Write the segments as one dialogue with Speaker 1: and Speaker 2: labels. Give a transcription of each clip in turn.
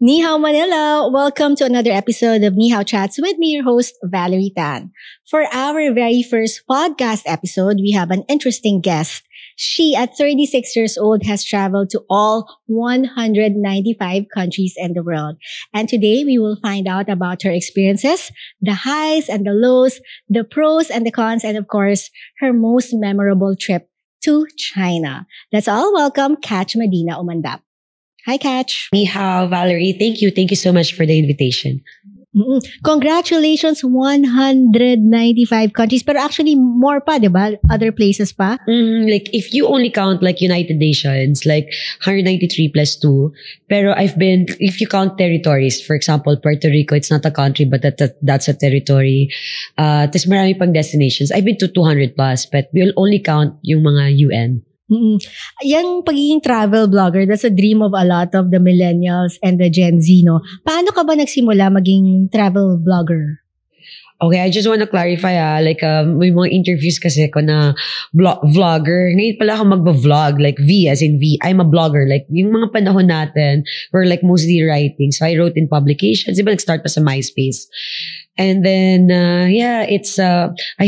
Speaker 1: Ni hao Manila! Welcome to another episode of Ni Hao Chats with me, your host, Valerie Tan. For our very first podcast episode, we have an interesting guest. She, at 36 years old, has traveled to all 195 countries in the world. And today, we will find out about her experiences, the highs and the lows, the pros and the cons, and of course, her most memorable trip to China. Let's all welcome Catch Medina Umandap. Hi, Catch.
Speaker 2: Ni hao, Valerie. Thank you. Thank you so much for the invitation.
Speaker 1: Congratulations, 195 countries. Pero actually, more pa, di ba? Other places pa?
Speaker 2: Like, if you only count like United Nations, like 193 plus 2. Pero if you count territories, for example, Puerto Rico, it's not a country, but that's a territory. Tapos marami pang destinations. I've been to 200 plus, but we'll only count yung mga UN.
Speaker 1: Yung pagiging travel blogger, that's a dream of a lot of the millennials and the Gen Z, no? Paano ka ba nagsimula maging travel blogger?
Speaker 2: Okay, I just want to clarify, may mga interviews kasi ko na vlogger. Ngayon pala ako magba-vlog, like V as in V. I'm a blogger. Like, yung mga panahon natin, we're like mostly writing. So I wrote in publications. Diba nag-start pa sa MySpace. And then, I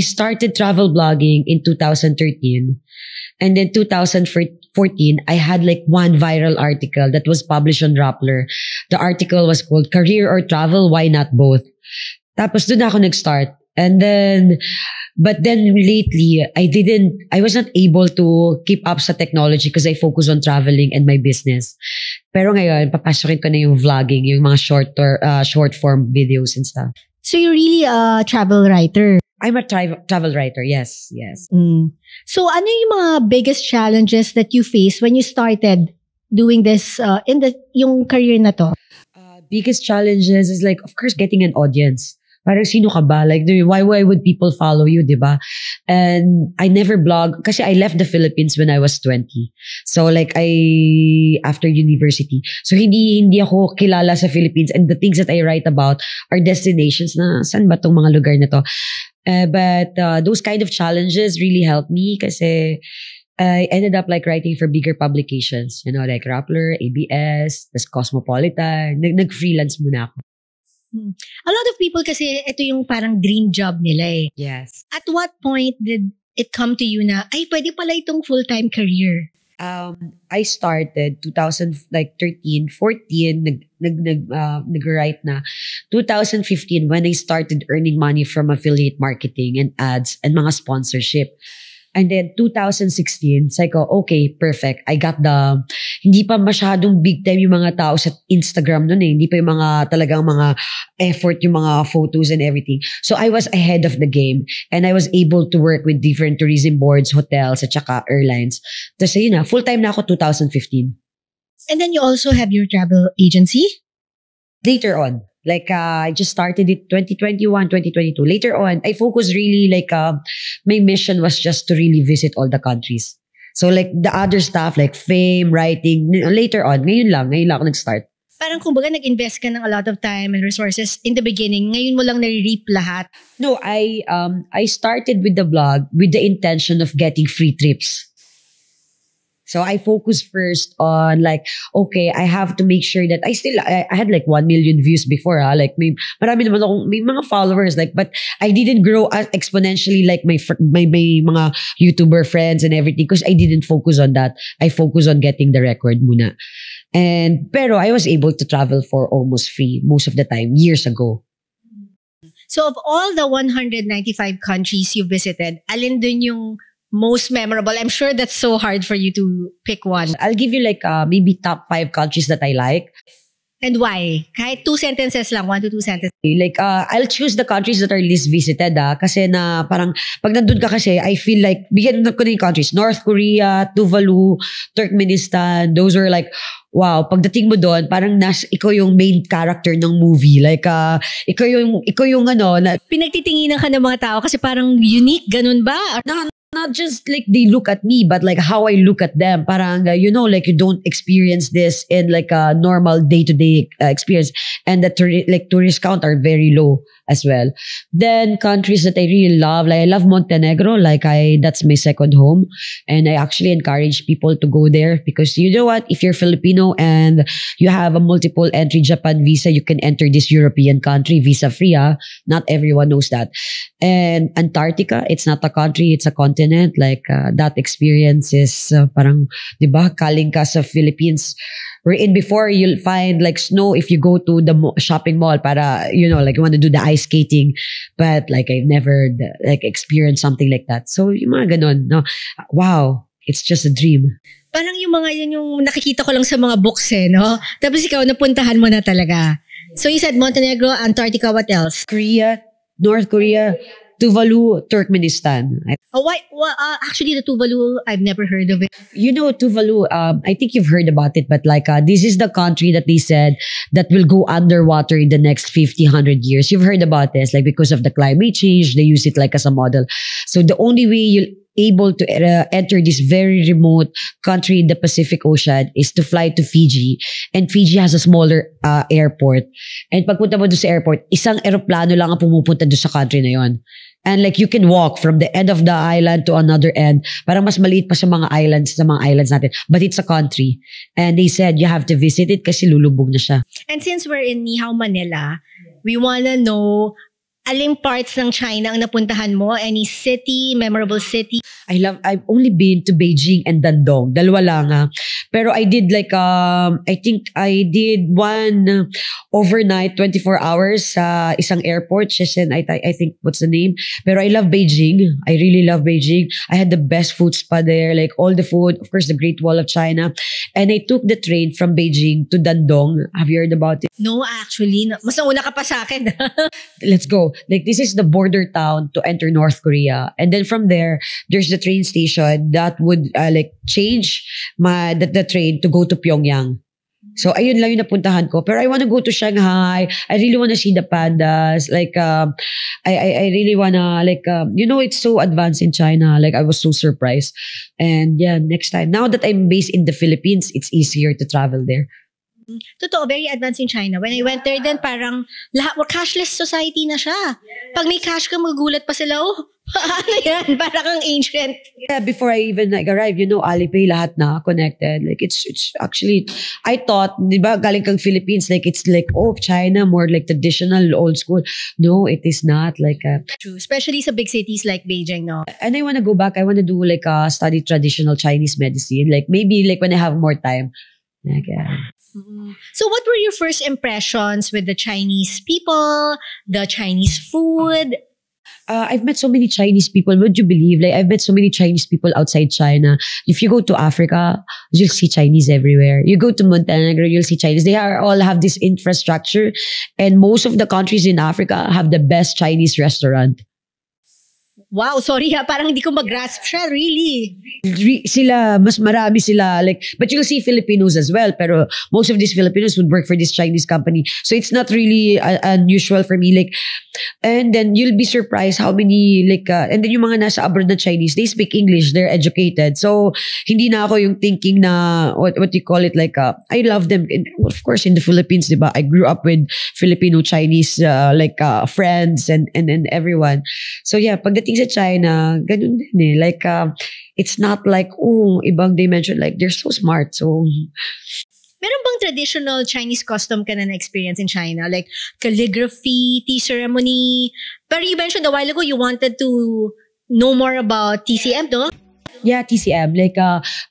Speaker 2: started travel blogging in 2013. And then 2014, I had like one viral article that was published on Rappler. The article was called Career or Travel, Why Not Both? Tapos doon ako nag-start. But then lately, I was not able to keep up sa technology because I focus on traveling and my business. Pero ngayon, papasokin ko na yung vlogging, yung mga short form videos and stuff.
Speaker 1: So you're really a travel writer?
Speaker 2: I'm a travel writer, yes.
Speaker 1: So ano yung mga biggest challenges that you faced when you started doing this yung career na to?
Speaker 2: Biggest challenges is like, of course, getting an audience. Parang sino ka ba? Like, why would people follow you, diba? And I never blog kasi I left the Philippines when I was 20. So like after university. So hindi ako kilala sa Philippines, and the things that I write about are destinations na saan ba tong mga lugar na to. But those kind of challenges really helped me kasi I ended up like writing for bigger publications, like Rappler, ABS, tas Cosmopolitan. Nag-freelance muna ako.
Speaker 1: A lot of people kasi ito yung parang dream job nila eh.
Speaker 2: Yes.
Speaker 1: At what point did it come to you na, ay, pwede pala itong full-time career?
Speaker 2: I started 2013, 14, nag-write na. 2015, when I started earning money from affiliate marketing and ads and mga sponsorship. And then 2016, sabi ko, okay, perfect. I got hindi pa masyadong big time yung mga tao sa Instagram nun eh. Hindi pa yung mga talagang mga effort, yung mga photos and everything. So I was ahead of the game and I was able to work with different tourism boards, hotels, at saka airlines. Tapos yun na, full-time na ako 2015.
Speaker 1: And then you also have your travel agency?
Speaker 2: Later on. Like, I just started it 2021, 2022. Later on, I focused really my mission was just to really visit all the countries. So like the other stuff, like fame, writing, later on, ngayon lang ako nag-start.
Speaker 1: Parang kumbaga nag-invest ka ng a lot of time and resources in the beginning, ngayon mo lang nare-reap lahat.
Speaker 2: No, I started with the blog with the intention of getting free trips. So I focused first on like, okay, I have to make sure that I had like 1 million views before, like marami naman akong, may mga followers, like, but I didn't grow exponentially like my mga YouTuber friends and everything because I didn't focus on that. I focused on getting the record muna. Pero I was able to travel for almost free most of the time, years ago.
Speaker 1: So of all the 195 countries you visited, alin dun yung most memorable? I'm sure that's so hard for you to pick one.
Speaker 2: I'll give you like maybe top 5 countries that I like.
Speaker 1: And why? Kahit 2 sentences lang, 1 to 2 sentences.
Speaker 2: Like, I'll choose the countries that are least visited, kasi na parang, pag nandun ka kasi, I feel like, bigyan ko na yung countries, North Korea, Tuvalu, Turkmenistan, those were like, wow, pagdating mo doon, parang ikaw yung main character ng movie. Like, ikaw yung na...
Speaker 1: Pinagtitinginan ka ng mga tao kasi parang unique, ganun ba?
Speaker 2: not just like they look at me, but like how I look at them. Parang, you know, like you don't experience this in like a normal day-to-day experience. And the tourist count are very low as well. Then countries that I really love, like I love Montenegro, that's my second home. And I actually encourage people to go there because you know what? If you're Filipino and you have a multiple entry Japan visa, you can enter this European country visa free. Not everyone knows that. And Antarctica, it's not a country, it's a continent. Like that experience is parang, di ba, kaling ka sa Philippines. Wherein before you'll find like snow if you go to the shopping mall para, you know, like you want to do the ice skating. But like I've never like experienced something like that. So yung mga ganon, no? Wow, it's just a dream.
Speaker 1: Parang yung mga yun yung nakikita ko lang sa mga books no? Tapos ikaw napuntahan mo na talaga. So you said Montenegro, Antarctica, what else?
Speaker 2: Korea, North Korea, Tuvalu, Turkmenistan.
Speaker 1: Oh, why? Well, actually, the Tuvalu, I've never heard of it.
Speaker 2: You know, Tuvalu, I think you've heard about it, but like, this is the country that they said that will go underwater in the next 50, 100 years. You've heard about this, like because of the climate change, they use it like as a model. So the only way you'll able to enter this very remote country in the Pacific Ocean is to fly to Fiji. And Fiji has a smaller airport. And pagpunta mo doon sa airport, isang eroplano lang ang pumupunta doon sa country na yon. And like you can walk from the end of the island to another end. Parang mas maliit pa sa mga islands natin. But it's a country. And they said you have to visit it kasi lulubog na siya.
Speaker 1: And since we're in Nihao, Manila, we wanna know aling parts ng China ang napuntahan mo? Any city, memorable city?
Speaker 2: I've only been to Beijing and Dandong. Dalawa lang. Pero I did like, I think I did one overnight, 24 hours sa isang airport. Shenzhen, I think, what's the name? Pero I love Beijing. I really love Beijing. I had the best food spa there, like all the food, of course, the Great Wall of China. And I took the train from Beijing to Dandong. Have you heard about it?
Speaker 1: No, actually. Mas nauna ka pa sa akin.
Speaker 2: Let's go. Like this is the border town to enter North Korea. And then from there, there's the train station that would like change the train to go to Pyongyang. So ayun lang yung napuntahan ko. Pero I want to go to Shanghai. I really want to see the pandas. Like I really wanna like you know, it's so advanced in China. Like I was so surprised. And yeah, next time. Now that I'm based in the Philippines, it's easier to travel there.
Speaker 1: Totoo, very advanced in China. When I went there then parang cashless society na siya. Pag may cash ka, magugulat pa sila, oh, ano yan? Parang kang ancient.
Speaker 2: Yeah, before I even like arrived, you know, Alipay lahat na connected. Like it's actually, I thought, di ba, galing kang Philippines, like it's like, oh, China, more like traditional, old school. No, it is not like
Speaker 1: true, especially sa big cities like Beijing, no?
Speaker 2: And I want to go back. I want to do like study traditional Chinese medicine. Like maybe like when I have more time. Like,
Speaker 1: So what were your first impressions with the Chinese people, the Chinese food?
Speaker 2: I've met so many Chinese people. Would you believe? Like I've met so many Chinese people outside China. If you go to Africa, you'll see Chinese everywhere. You go to Montenegro, you'll see Chinese. They all have this infrastructure, and most of the countries in Africa have the best Chinese restaurant.
Speaker 1: Wow, sorry parang hindi ko mag-grasp siya, really.
Speaker 2: Sila, mas marami sila, like, but you'll see Filipinos as well, pero most of these Filipinos would work for this Chinese company. So it's not really unusual for me, like, and then you'll be surprised how many, like, and then yung mga nasa abroad na Chinese, they speak English, they're educated. So, hindi na ako yung thinking na, what you call it, like, I love them. And of course, in the Philippines, diba, I grew up with Filipino Chinese, friends and everyone. So yeah, pagdating sa China, ganun din eh. Like, it's not like, oh, ibang dimension. Like, they're so smart. So,
Speaker 1: meron bang traditional Chinese custom ka na experience in China? Like, calligraphy, tea ceremony? Pero you mentioned a while ago you wanted to know more about TCM, no?
Speaker 2: Yeah, TCM. Like,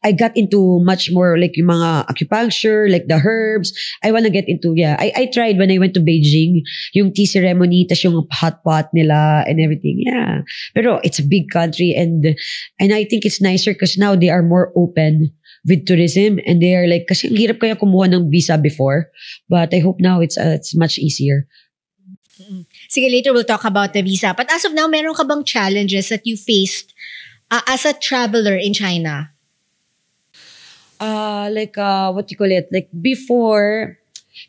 Speaker 2: I got into much more like yung mga acupuncture, like the herbs. I wanna get into, yeah. I tried when I went to Beijing, yung tea ceremony, tas yung hot pot nila and everything. Yeah. Pero it's a big country and I think it's nicer because now they are more open with tourism and they are like, kasi ang hirap kaya kumuha ng visa before. But I hope now it's much easier.
Speaker 1: Sige, later we'll talk about the visa. But as of now, meron ka bang challenges that you faced as a traveler in China?
Speaker 2: What you call it? Like before,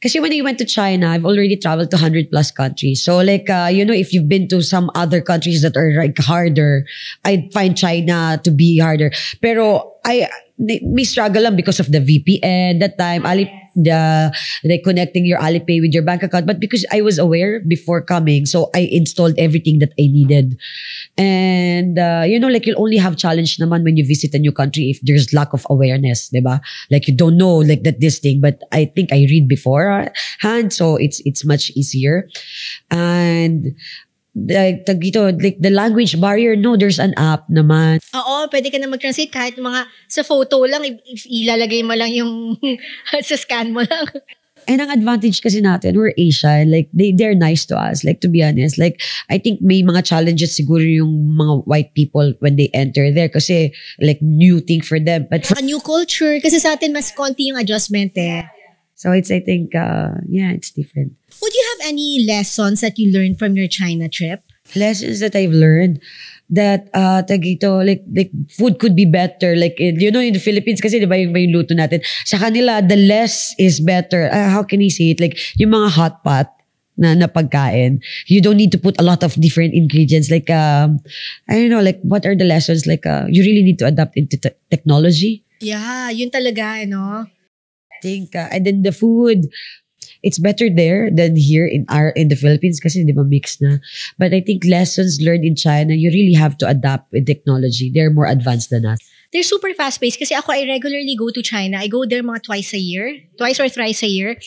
Speaker 2: Kasi when I went to China, I've already traveled to 100 plus countries. So like, if you've been to some other countries that are like harder, I'd find China to be harder. Pero may struggle lang because of the VPN that time, like connecting your Alipay with your bank account. But because I was aware before coming, so I installed everything that I needed. And, like you'll only have challenge naman when you visit a new country if there's lack of awareness, diba? Like you don't know like that this thing, but I think I read beforehand, so it's much easier. And like the language barrier, no, there's an app naman.
Speaker 1: Oo, pwede ka na mag-translate kahit mga sa photo lang, ilalagay mo lang yung sa scan mo lang.
Speaker 2: And ang advantage kasi natin, we're Asian, like they're nice to us, like to be honest. Like I think may mga challenges siguro yung mga white people when they enter there kasi like new thing for them. But
Speaker 1: A new culture, kasi sa atin mas konti yung adjustment eh.
Speaker 2: so I think, it's different.
Speaker 1: Would you have any lessons that you learned from your China trip?
Speaker 2: Lessons that I've learned that like food could be better, like in the Philippines kasi diba yung luto natin sa kanila, the less is better. How can you say it, like yung mga hot pot na pagkain, you don't need to put a lot of different ingredients, like I don't know, like what are the lessons, like you really need to adapt into technology.
Speaker 1: Yeah, yun talaga,
Speaker 2: I think and then the food, it's better there than here in the Philippines kasi di ba mix na. But I think lessons learned in China, you really have to adapt with technology. They're more advanced than us.
Speaker 1: They're super fast-paced kasi ako, I regularly go to China. I go there mga twice or thrice a year.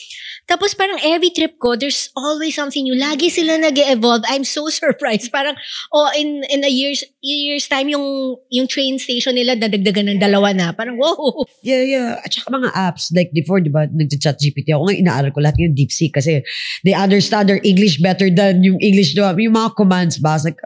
Speaker 1: Tapos parang every trip ko, there's always something new. Lagi sila nag-evolve. I'm so surprised. Parang, in a year's time, yung train station nila, dadagdagan ng 2 na. Parang, wow!
Speaker 2: Yeah. At saka mga apps, like before, di ba, nag-chat GPT ako. Ngayon, inaaral ko lahat yung DeepSeek kasi they understand their English better than yung English, yung mga commands ba. Like,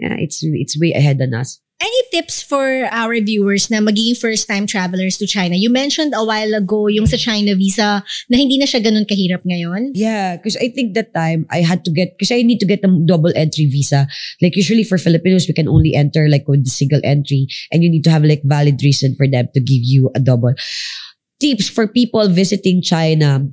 Speaker 2: it's way ahead than us.
Speaker 1: Any tips for our viewers na magiging first-time travelers to China? You mentioned a while ago yung sa China visa na hindi na siya ganun kahirap ngayon.
Speaker 2: Yeah, because I think that time I need to get a double entry visa. Like usually for Filipinos, we can only enter like with the single entry and you need to have like valid reason for them to give you a double. Tips for people visiting China.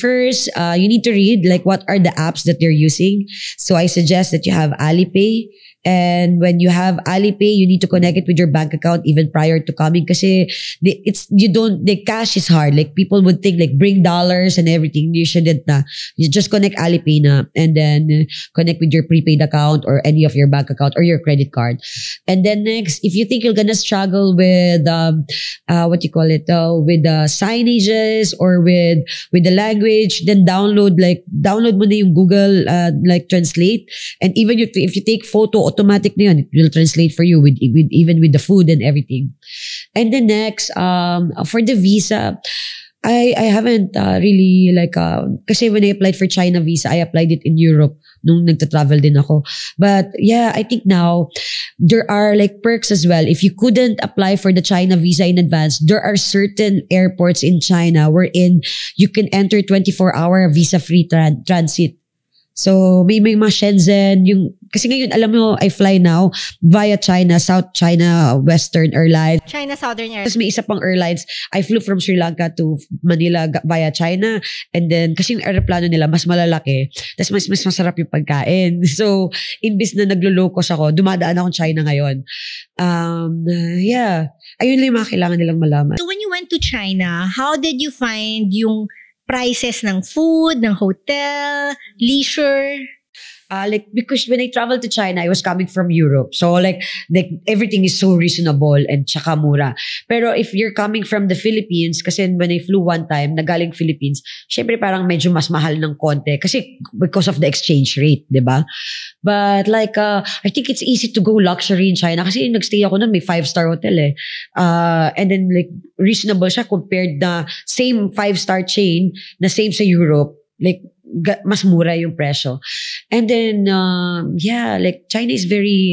Speaker 2: First, you need to read like what are the apps that they're using. So I suggest that you have Alipay. And when you have Alipay, you need to connect it with your bank account even prior to coming kasi the cash is hard. Like people would think like bring dollars and everything. You shouldn't na. You just connect Alipay na and then connect with your prepaid account or any of your bank account or your credit card. And then next, if you think you're gonna struggle with with the signages or with the language, then download mo na yung Google like Translate. And even if you take photo, automatic na yun. It will translate for you with even with the food and everything. And then next, for the visa, I haven't really kasi when I applied for China visa, I applied it in Europe nung nagta-travel din ako. But yeah, I think now there are like perks as well. If you couldn't apply for the China visa in advance, there are certain airports in China wherein you can enter 24-hour visa-free transit. So, may mga Shenzhen, kasi ngayon, alam mo, I fly now via China, South China Western Airlines.
Speaker 1: China Southern Airlines.
Speaker 2: Tapos may isa pang airlines. I flew from Sri Lanka to Manila via China. And then, kasi yung aeroplano nila, mas malalaki. Tapos mas masarap yung pagkain. So, imbis na naglo-locos ako, dumadaan akong China ngayon. Yeah. Ayun lang yung mga kailangan nilang malaman.
Speaker 1: So, when you went to China, how did you find yung prices ng food, ng hotel, leisure?
Speaker 2: Because when I traveled to China, I was coming from Europe. So like everything is so reasonable and tsaka mura. Pero if you're coming from the Philippines, kasi when I flew one time, nagaling Philippines, syempre parang medyo mas mahal ng konti. Kasi because of the exchange rate, di ba? But I think it's easy to go luxury in China. Kasi nagstay ako nun, may 5-star hotel eh. And then like reasonable siya compared na same 5-star chain na same sa Europe. Like mas mura yung presyo. And then, China is very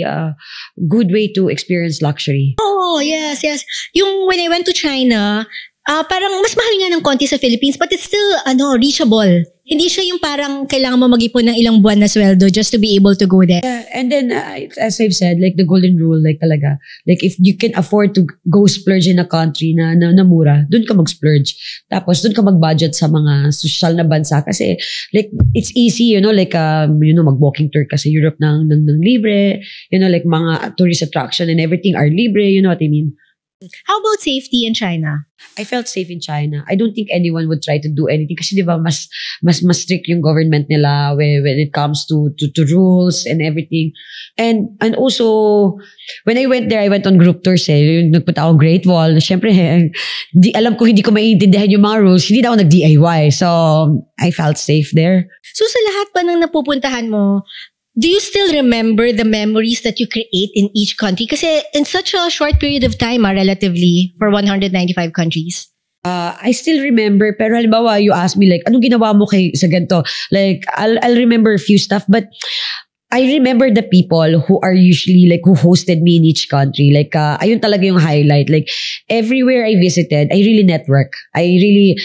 Speaker 2: good way to experience luxury.
Speaker 1: Oh, yes. Yung when I went to China, parang mas mahal nga ng konti sa Philippines, but it's still, reachable. Hindi siya yung parang kailangan mo mag-ipon ng ilang buwan na sweldo just to be able to go there.
Speaker 2: Yeah, and then, as I've said, like the golden rule, like talaga, like if you can afford to go splurge in a country na mura, dun ka mag-splurge. Tapos, dun ka mag-budget sa mga social na bansa. Kasi, like, it's easy, like, mag-walking tour ka sa Europe ng libre, like mga tourist attraction and everything are libre, you know what I mean?
Speaker 1: How about safety in China?
Speaker 2: I felt safe in China. I don't think anyone would try to do anything kasi di ba mas strict yung government nila when it comes to rules and everything. And also when I went there, I went on group tours Yung nagpunta ako Great Wall. Syempre, alam ko hindi ko maiintindihan yung mga rules. Hindi na ako nag-DIY. So, I felt safe there.
Speaker 1: So sa lahat pa ng napupuntahan mo, do you still remember the memories that you create in each country? Kasi in such a short period of time, relatively, for 195 countries.
Speaker 2: I still remember, pero halimbawa, you ask me like, anong ginawa mo sa ganito? Like, I'll remember a few stuff, but I remember the people who are usually like who hosted me in each country. Like, ayun talaga yung highlight. Like, everywhere I visited, I really network.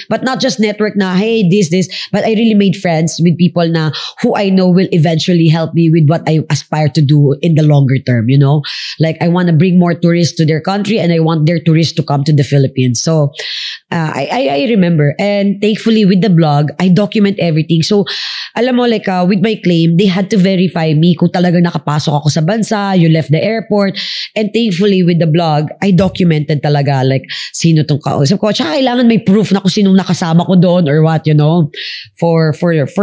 Speaker 2: But not just network na, hey, this, but I really made friends with people na who I know will eventually help me with what I aspire to do in the longer term, Like, I want to bring more tourists to their country and I want their tourists to come to the Philippines. So, I remember. And thankfully, with the blog, I document everything. So, alam mo, like, with my claim, they had to verify me kung talagang nakapasok ako sa bansa, you left the airport. And thankfully, with the blog, I documented talaga, like, sino tong kausap ko. Tsaka kailangan may proof na kung sinong nakasama ko doon or what, for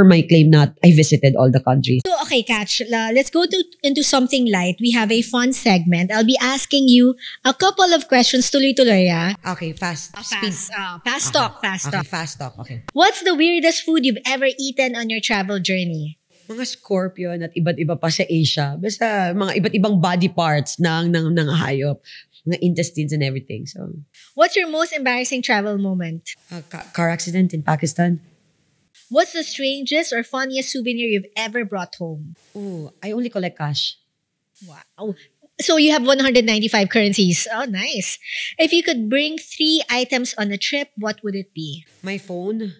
Speaker 2: my claim na I visited all the countries.
Speaker 1: So, okay, Catch, let's go into something light. We have a fun segment. I'll be asking you a couple of questions tuloy-tuloy,
Speaker 2: Okay, fast. Speed.
Speaker 1: Fast talk.
Speaker 2: Okay, fast talk. Okay.
Speaker 1: What's the weirdest food you've ever eaten on your travel journey?
Speaker 2: Mga scorpion at iba't iba pa sa Asia. Basta mga iba't ibang body parts ng hayop. Mga intestines and everything. So,
Speaker 1: what's your most embarrassing travel moment?
Speaker 2: Car accident in Pakistan.
Speaker 1: What's the strangest or funniest souvenir you've ever brought home?
Speaker 2: Oh, I only collect cash.
Speaker 1: Wow. So you have 195 currencies. Oh, nice. If you could bring 3 items on a trip, what would it be?
Speaker 2: My phone,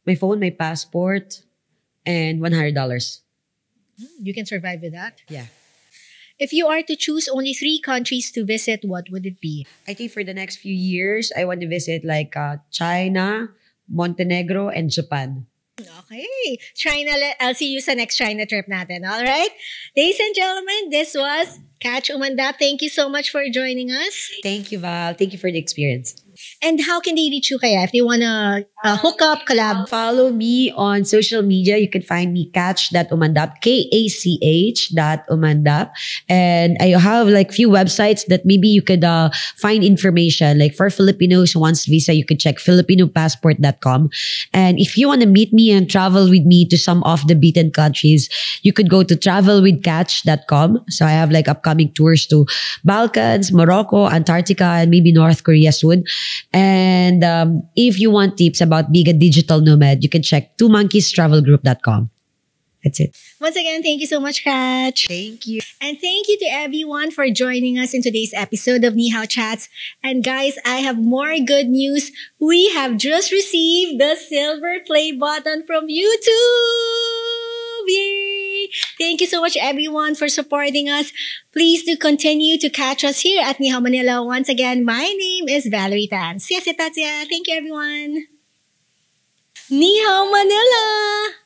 Speaker 2: my passport, and $100.
Speaker 1: You can survive with that?
Speaker 2: Yeah.
Speaker 1: If you are to choose only 3 countries to visit, what would it be?
Speaker 2: I think for the next few years, I want to visit like China, Montenegro, and Japan.
Speaker 1: Okay. China, I'll see you sa next China trip natin. All right? Ladies and gentlemen, this was Catch Umandap. Thank you so much for joining us.
Speaker 2: Thank you, Val. Thank you for the experience.
Speaker 1: And how can they reach you kaya if they wanna hook up, collab?
Speaker 2: Follow me on social media. You can find me Catch.umandap, KACH.umandap. And I have like few websites that maybe you could find information. Like for Filipinos who wants visa, you could check filipinopassport.com. And if you want to meet me and travel with me to some off the beaten countries, you could go to travelwithcatch.com. So I have like upcoming tours to Balkans, Morocco, Antarctica, and maybe North Korea soon. And if you want tips about being a digital nomad, you can check twomonkeystravelgroup.com. That's it.
Speaker 1: Once again, thank you so much, Catch.
Speaker 2: Thank you.
Speaker 1: And thank you to everyone for joining us in today's episode of Ni Hao Chats. And guys, I have more good news. We have just received the silver play button from YouTube. Yay! Thank you so much, everyone, for supporting us. Please do continue to catch us here at Ni Hao Manila. Once again, my name is Valerie Tan. Thank you, everyone. Ni Hao Manila!